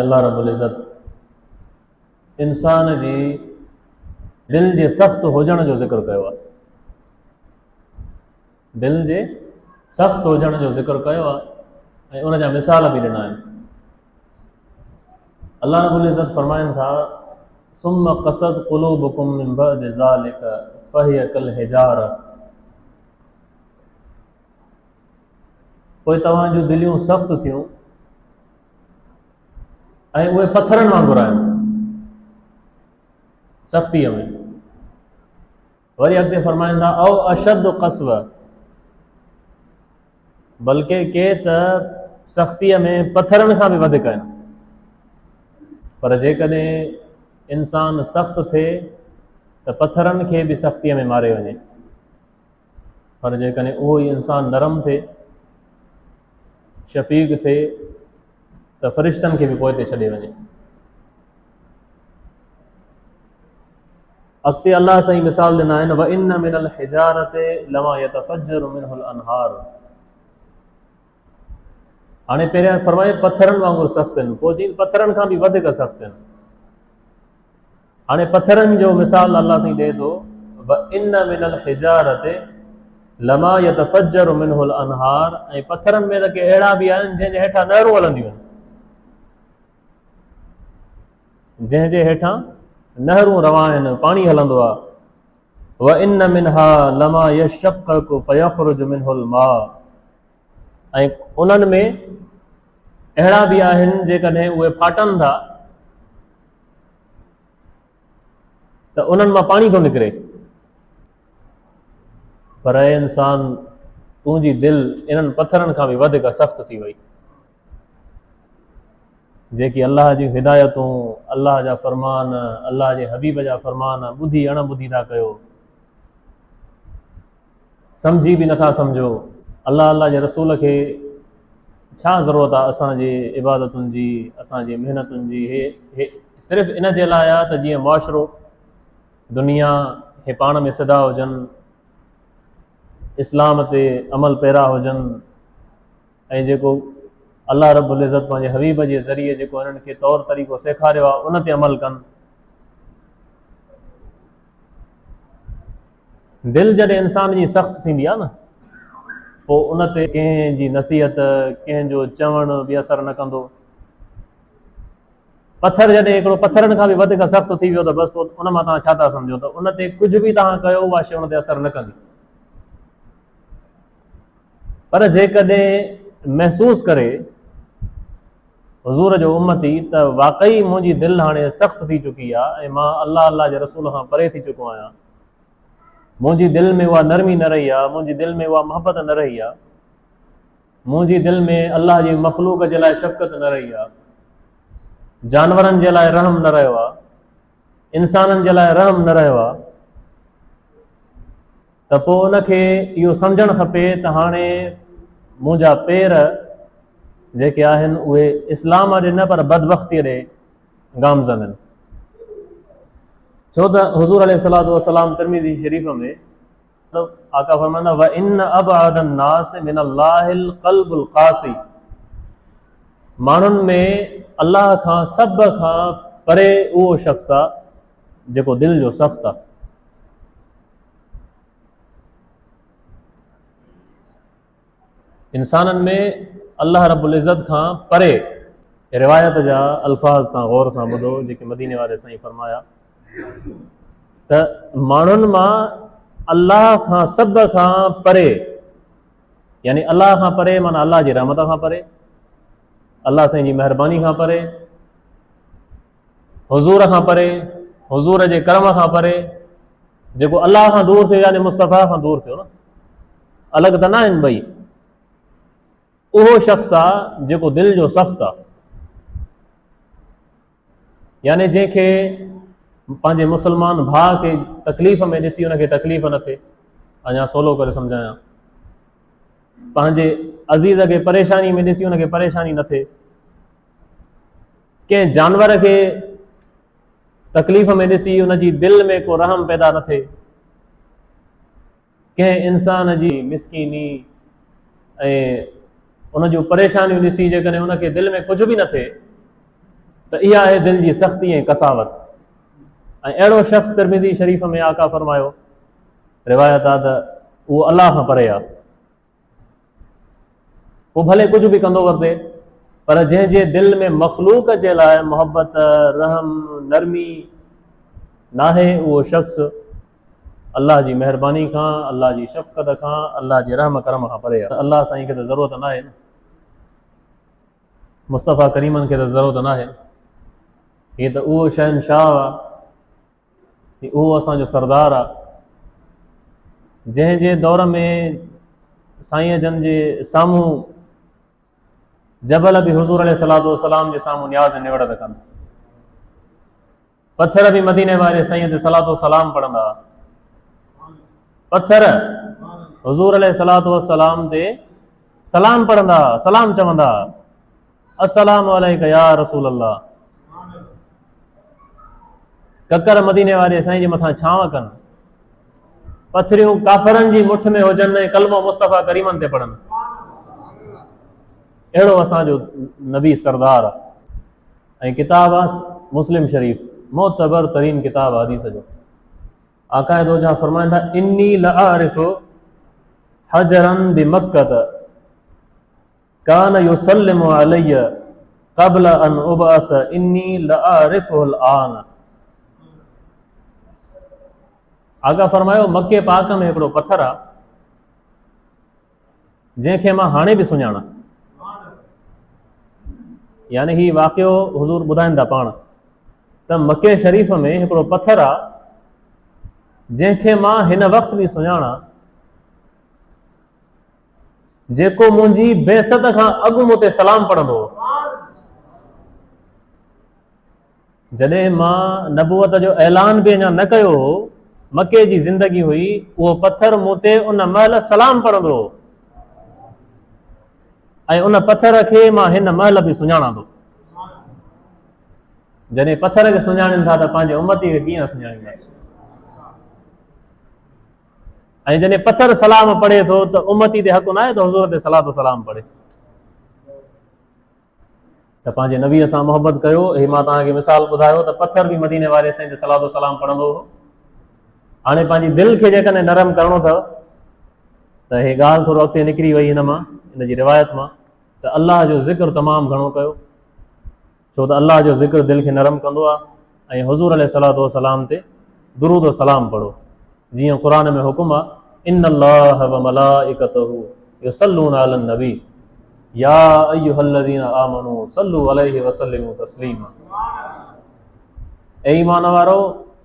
अल्लाह रब्बुल इज़्ज़त इंसान जी दिल जे सख़्त हुजण जो ज़िक्र कयो आहे। दिल जे सख़्त हुजण जो ज़िक्र कयो आहे ऐं उन जा मिसाल बि ॾिना आहिनि। अल्लाह रब्बुल इज़्ज़त फरमाइनि था सुम्म क़सद क़ुलूबुकुम मिन बअदि ज़ालिक फ़हिय कल हिजारा, पोइ तव्हां जूं दिलियूं सख़्त थियूं ऐं उहे पथरनि वांगुरु आहिनि सख़्तीअ में। वरी अॻिते फरमाइनि था औ अशद क़स्व, बल्कि के त सख़्तीअ में पथरनि खां बि वधीक आहिनि। पर जेकॾहिं इंसान सख़्तु थिए त पथरनि खे बि सख़्तीअ में मारे वञे, पर जेकॾहिं उहो ई इंसान नरम थिए, शफ़ीक़ थिए, त फ़रिश्तनि खे बि पोइ ते छॾे वञे। अॻिते अलाह साईं मिसाल ॾिना आहिनि व इन मिनल हिजारति लमा यतफज्जरु मिनहुल अनहार। हाणे पहिरियां फरमाए पथरनि वांगुरु सख़्तु आहिनि, पोइ चई पथरनि खां बि वधीक सख़्तु आहिनि। हाणे पथरनि जो मिसाल अलाह साईं ॾिए थो व इन मिनल हिजारति लमा यतफज्जरु मिनहुल अनहार, ऐं पथरनि में त के अहिड़ा बि आहिनि जंहिंजे हेठां नहरूं हलंदियूं आहिनि, जंहिंजे हेठां नहरूं रवां आहिनि, पाणी हलंदो आहे। व इन मिनहा लमा यशक्ककु फयख़रुजु मिनहुल मा, ऐं उन्हनि में अहिड़ा बि आहिनि जेकॾहिं उहे फाटनि था त उन्हनि मां पाणी थो निकिरे। पर ऐं इंसान तुंहिंजी दिलि इन्हनि पथरनि खां बि वधीक सख़्तु थी वई। जेकी अलाह जी हिदायतूं, अलाह जा फ़रमान, अलाह जे हबीब जा फ़रमान ॿुधी अणॿुधी था कयो, सम्झी बि नथा सम्झो। अलाह जे रसूल खे छा ज़रूरत आहे असांजे इबादतुनि जी, असांजी महिनतुनि जी? हे सिर्फ़ु इन जे लाइ आहे त जीअं मुआशिरो दुनिया हे पाण में सिधा हुजनि, इस्लाम ते अमल पैरा हुजनि, ऐं जेको अल्लाह रब्बुल इज़्ज़त पंहिंजे हबीब जे ज़रिए जेको हिननि खे तौर तरीक़ो सेखारियो आहे उन ते अमल कनि। दिलि जॾहिं इंसान जी सख़्तु थींदी आहे न, पोइ उन ते कंहिंजी नसीहत, कंहिंजो चवण बि असरु न कंदो। पथर जॾहिं हिकिड़ो पथरनि खां बि वधीक सख़्तु थी वियो त बसि पोइ उन मां तव्हां छा था सम्झो त उन ते कुझु बि तव्हां कयो उहा शइ उन ते असरु न कंदी। पर जेकॾहिं महसूसु करे हुज़ूर जो उम्मती त वाक़ई मुंहिंजी दिलि हाणे सख़्तु थी चुकी आहे ऐं मां अलाह जे रसूल खां परे थी चुको आहियां, मुंहिंजी दिलि में उहा नरमी न रही आहे, मुंहिंजी दिलि में उहा मोहबत न रही आहे, मुंहिंजी दिलि में अलाह जी मख़लूक़ जे लाइ शफ़क़त न रही आहे, जानवरनि जे लाइ रहम न रहियो आहे, इंसाननि जे लाइ रहम न रहियो आहे, त पोइ उनखे इहो सम्झणु खपे त हाणे मुंहिंजा पेर जेके आहिनि उहे इस्लाम ॾे न पर बदबख़्तीअ ॾे गामज़न आहिनि। छो त हुज़ूर अलैहिस्सलातु वस्सलाम तिरमिज़ी शरीफ़ में आका फरमाईंदा व इन अबअदन नास मिनल्लाहिल क़ल्बुल क़ासी, माण्हुनि में अल्लाह खां सभ खां परे उहो शख़्स आहे जेको दिलि जो सख़्तु आहे। इंसाननि में अल्लाह रब्बुल इज़्ज़त खां परे, रिवायत जा अल्फाज़ तव्हां गौर सां ॿुधो जेके मदीने वारे साईं फरमाया त माण्हुनि मां अल्लाह खां सभ खां परे, यानी अल्लाह खां परे माना अल्लाह जी रहमत खां परे, अल्लाह साईं जी महिरबानी खां परे, हुज़ूर खां परे, हुज़ूर जे करम खां परे, जेको अल्लाह खां दूर थियो यानी मुस्तफ़ा खां दूर थियो न, अलॻि त न आहिनि ॿई। उहो शख़्स आहे जेको दिलि जो सख़्तु आहे, यानी जंहिंखे पंहिंजे मुस्लमान भाउ खे तकलीफ़ में ॾिसी हुनखे तकलीफ़ न थिए, अञा सवलो करे सम्झायां, पंहिंजे अज़ीज़ खे परेशानी में ॾिसी हुनखे परेशानी न थिए, कंहिं जानवर खे तकलीफ़ में ॾिसी हुनजी दिलि में को रहम पैदा न थिए, कंहिं इंसान जी मिसकीनी ऐं उन जूं परेशानियूं ॾिसी जेकॾहिं उनखे दिलि में कुझु बि न थिए त इहा आहे दिलि जी सख़्ती ऐं कसावत। ऐं अहिड़ो शख़्स तिरमिज़ी शरीफ़ में आका फरमायो, रिवायत आहे त उहो अलाह खां परे आहे। पोइ भले कुझु बि कंदो वरिते, पर जंहिंजे दिलि में मख़लूक जे लाइ मोहबत, रहम, नरमी नाहे, उहो शख़्स अलाह जी महिरबानी खां, अलाह जी शफ़क़त खां, अलाह जे रहम करम खां परे आहे। अलाह साईं खे त ज़रूरत न आहे न, मुस्तफ़ा करीमनि खे त ज़रूरत न आहे। हीअ त उहो शहनशाह आहे, उहो असांजो सरदार आहे, जंहिंजे दौर में साईं जन जे साम्हूं जबल बि हुज़ूर अलैहिस्सलातु वस्सलाम जे साम्हूं न्याज़ निवड़त कनि, पत्थर बि मदीने वारे साईं ते सलातो सलाम पढ़ंदा, पत्थर हुज़ूर अलैहिस्सलातु वस्सलाम ते सलाम पढ़ंदा, सलाम चवंदा, अस्सलामु अलैका या रसूल अल्लाह। ककर मदीने वारे साईं जे मथां छांव कनि, पथरियूं काफ़रनि जी मुठ में हुजनि, कलमो मुस्तफ़ा करीमनि ते पढ़नि। अहिड़ो असांजो नबी सरदार आहे। ऐं किताब आहे मुस्लिम शरीफ़, मोतबर तरीन किताब हदीस जो। आकाए दो जहां फरमाइनि था, इन्नी लआरिफ़ु हजरन बिमक्कत कान युसल्लिमु अलैया क़ब्ल अन उबअस इन्नी लआरिफ़ुल आन। आका फरमायो, मके पाक में हिकिड़ो पत्थर आहे जंहिंखे मां हाणे बि सुञाणा। यानी ही वाक़ियो हुज़ूर ॿुधाइनि था पाण त मके शरीफ़ में हिकिड़ो पत्थर आहे जंहिंखे मां हिन वक़्त बि सुञाणा, जेको मुंहिंजी बेसत खां अॻु मूं ते सलाम पढ़ंदो हो। जॾहिं मां नबूवत जो ऐलान बि अञा न कयो हो, मके जी ज़िंदगी हुई, उहो पत्थर मूं ते उन महिल सलाम पढ़ंदो हो, ऐं उन पत्थर खे मां हिन महिल बि सुञाणा थो। जॾहिं पत्थर खे सुञाणनि था त पंहिंजे उम्मती खे कीअं सुञाणींदा। ऐं जॾहिं पत्थर सलाम पढ़े थो त उम्मती ते हक़ न आहे त हुज़ूर ते सलातो सलाम पढ़े। त पंहिंजे नबीअ सां मोहबत कयो। हे मां तव्हांखे मिसाल ॿुधायो त पत्थर बि मदीने वारे साईं ते सलातो सलाम पढ़ंदो हो। हाणे पंहिंजी दिलि खे जेकॾहिं नरम करिणो अथव त हे ॻाल्हि थोरो अॻिते निकिरी वई हिन मां, हिन जी रिवायत मां, त अलाह जो ज़िक्र तमामु घणो कयो, छो त अलाह जो ज़िक्र दिलि खे नरम कंदो आहे। ऐं हुज़ूर अलैहिस्सलातु वस्सलाम ते दुरूद व सलाम पढ़ो, जीअं क़ुरान में हुकुम आहे, इन्नल्लाह व मलाइकतहू युसल्लूना अलन नबी या अय्युहल्लज़ीना आमनू सल्लू अलैहि वसल्लिमू तस्लीमा। ऐ ईमान वारो,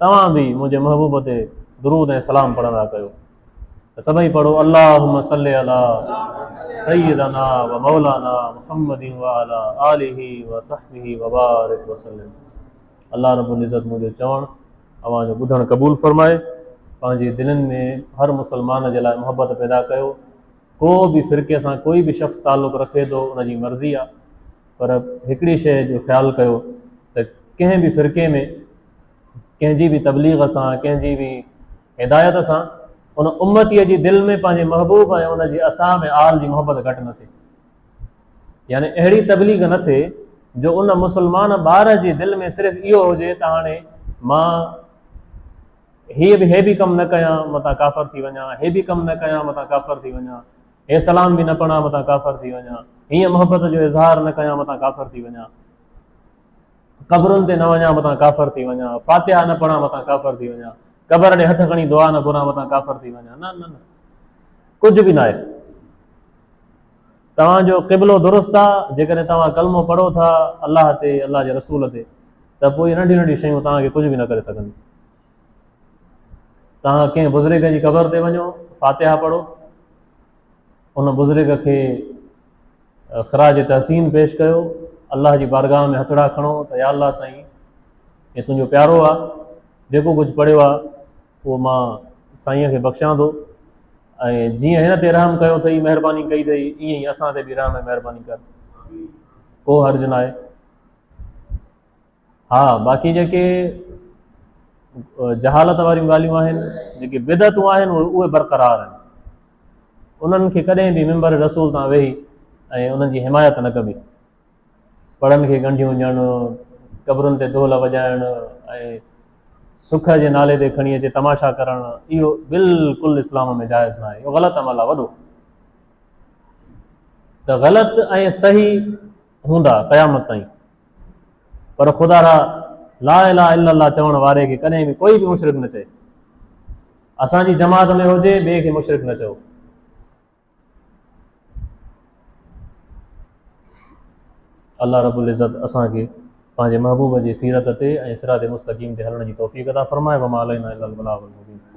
तव्हां बि मुंहिंजे महबूब ते दुरूद ऐं सलाम पढ़ंदा कयो। त सभई पढ़ो, अल्लाहुम्मा सल्लि अला सय्यिदना व मौलाना मुहम्मदिन व अला आलिहि व सहबिहि व बारिक वसल्लम। अल्लाह रब्बुल इज़्ज़त मुंहिंजो चवणु अव्हांजो ॿुधणु क़बूल फरमाए, पंहिंजी दिलनि में हर मुसलमान जे लाइ मोहबत पैदा कयो। को बि फ़िरके सां कोई बि शख़्स ताल्लुक़ रखे थो, उनजी मर्ज़ी आहे, पर हिकिड़ी शइ जो ख़्यालु कयो त कंहिं बि फ़िरके में कंहिंजी बि तबलीग सां, कंहिंजी बि हिदायत सां उन उम्मतीअ जी दिलि में पंहिंजे महबूब ऐं उनजी असाब ऐं आल जी मोहबत घटि न थिए। यानी अहिड़ी तबलीग न थिए जो उन मुसलमान ॿार जी दिलि में सिर्फ़ु इहो हुजे त हाणे मां हे बि कमु न कयां मतां काफ़र थी वञा, हे बि कमु न कयां मतां काफ़र थी वञा, हे सलाम बि न पढ़ां मतां काफ़र थी वञा, हीअं मोहबत जो इज़हार न कयां मतां काफ़र थी वञा, क़बरुनि ते न वञा मतां काफ़र थी वञा, फातिहा न पढ़ां मतां काफ़र थी वञा, क़बर ॾे हथ खणी दुआ न घुरां मतां काफ़र थी वञा। न न न, कुझु बि न आहे। तव्हांजो क़िबलो दुरुस्त आहे जेकॾहिं तव्हां कलमो पढ़ो था अलाह ते, अलाह जे रसूल ते, त पोइ नंढियूं नंढियूं शयूं तव्हांखे कुझु बि न करे सघंदी। तव्हां कंहिं बुज़ुर्ग जी क़बर ते वञो, फातिहा पढ़ो, उन बुज़ुर्ग खे ख़राज तहसीन पेश कयो, अलाह जी बारगाह में हथड़ा खणो त या अलाह साईं, हे तुंहिंजो प्यारो आहे, जेको कुझु पढ़ियो आहे उहो मां साईंअ खे बख़्शां थो, ऐं जीअं हिन ते रहम कयो अथई, महिरबानी कई अथई, ईअं ई असां ते बि रहम ऐं महिरबानी कर, को हर्ज़ु न आहे। हा, बाक़ी जेके जहालत वारियूं ॻाल्हियूं आहिनि, जेके बिदतूं आहिनि, उहे बरक़रार आहिनि। उन्हनि खे कॾहिं बि मिंबर रसूल तां वेही ऐं उन्हनि जी हिमायत न कबी। पढ़नि खे ॻंढियूं ॾियणु, क़बरुनि ते ढोल वॼाइण ऐं सुख जे नाले ते खणी अचे तमाशा करणु, इहो बिल्कुलु इस्लाम में जाइज़ न आहे, इहो ग़लति अमल आहे वॾो। त ग़लति ऐं सही हूंदा क़यामत ताईं, पर ख़ुदा रा ला इलाहा इल्लल्लाह चवण वारे खे कॾहिं बि कोई बि मुशरिक न चए। असांजी जमात में हुजे ॿिए खे मुशरिक न चओ। अल्लाह रब्बुल इज़्ज़त असांखे पंहिंजे महबूब जी सीरत ते ऐं सिरात मुस्तक़ीम ते हलण जी तौफ़ीक़ अता फ़रमाए। वमा अलैना इल्लल बलागुल मुबीन।